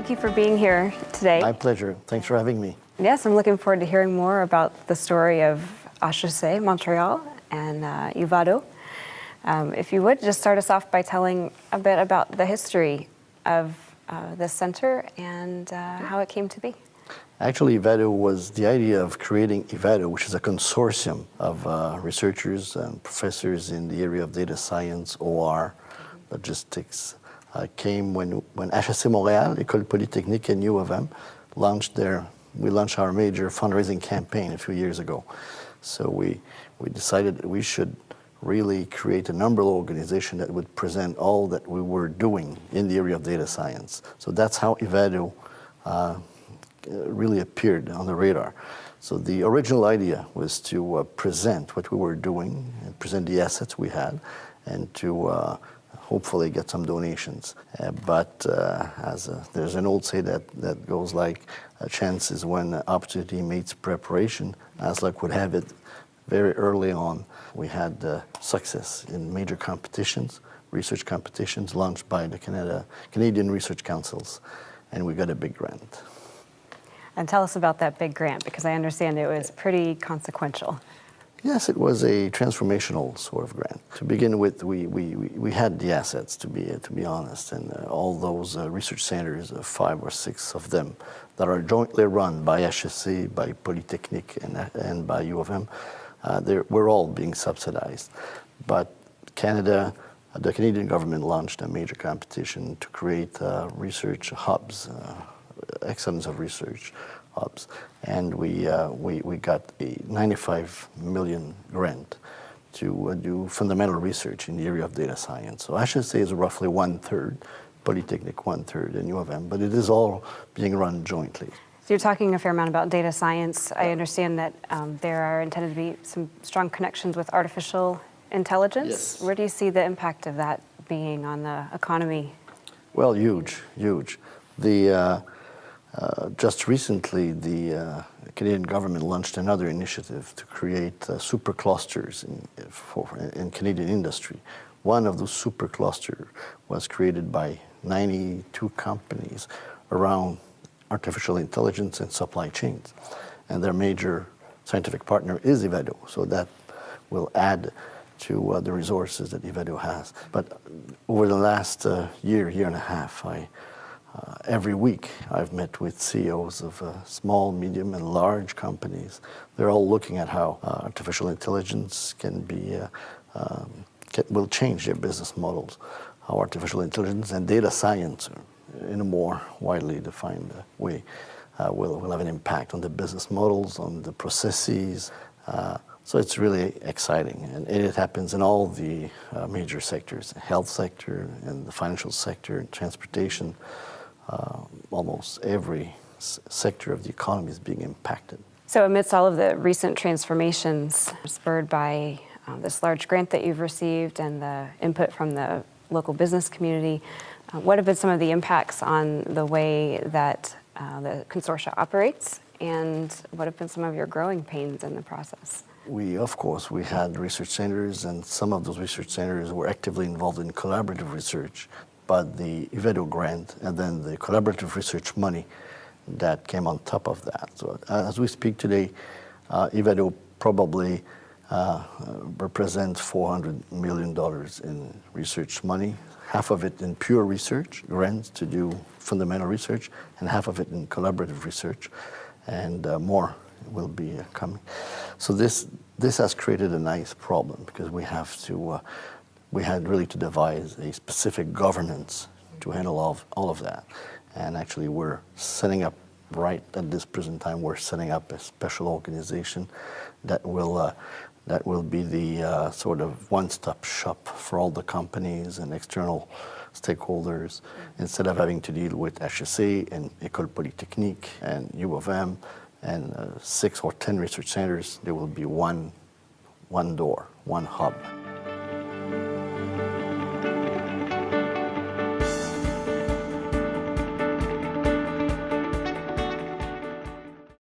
thank you for being here today. My pleasure. Thanks for having me. Yes, I'm looking forward to hearing more about the story of HEC Montreal and IVADO. If you would, just start us off by telling a bit about the history of this center and how it came to be. Actually, IVADO was the idea of creating IVADO, which is a consortium of researchers and professors in the area of data science, OR, logistics, came when HEC Montreal, École Polytechnique, and U of M we launched our major fundraising campaign a few years ago. So we decided that we should really create an umbrella organization that would present all that we were doing in the area of data science. So that's how IVADO really appeared on the radar. So the original idea was to present what we were doing and present the assets we had and to hopefully get some donations. But there's an old say that goes like, a chance is when opportunity meets preparation. As luck would have it, very early on, we had success in major competitions, research competitions launched by the Canadian Research Councils, and we got a big grant. And tell us about that big grant, because I understand it was pretty consequential. Yes, it was a transformational sort of grant. To begin with, we had the assets, to be honest, and all those research centers, 5 or 6 of them, that are jointly run by HEC, by Polytechnique, and by U of M, we're all being subsidized. But the Canadian government launched a major competition to create research hubs, excellence of research hubs, and we got a 95 million grant to do fundamental research in the area of data science. So HEC is roughly 1/3, Polytechnique 1/3, and U of M, but it is all being run jointly. So you're talking a fair amount about data science. I understand that there are intended to be some strong connections with artificial intelligence. Yes. Where do you see the impact of that being on the economy? Well, huge. Just recently, the Canadian government launched another initiative to create superclusters in Canadian industry. One of those superclusters was created by 92 companies around artificial intelligence and supply chains. And their major scientific partner is IVADO, so that will add to the resources that IVADO has. But over the last year and a half, every week I've met with CEOs of small, medium, and large companies. They're all looking at how artificial intelligence will change their business models, how artificial intelligence and data science, in a more widely defined way, will have an impact on the business models, on the processes. So it's really exciting, and it happens in all the major sectors, the health sector and the financial sector and transportation. Almost every sector of the economy is being impacted. So amidst all of the recent transformations spurred by this large grant that you've received and the input from the local business community, what have been some of the impacts on the way that the consortia operates, and what have been some of your growing pains in the process? Of course, we had research centers, and some of those research centers were actively involved in collaborative research. But the IVADO grant and then the collaborative research money that came on top of that. So as we speak today, IVADO probably represents $400 million in research money, half of it in pure research, grants to do fundamental research, and half of it in collaborative research, and more will be coming. So this has created a nice problem, because we had really to devise a specific governance to handle all of that. And actually we're setting up, right at this present time, we're setting up a special organization that will be the sort of one-stop shop for all the companies and external stakeholders. Instead of having to deal with HEC and École Polytechnique and U of M and 6 or 10 research centers, there will be one door, one hub.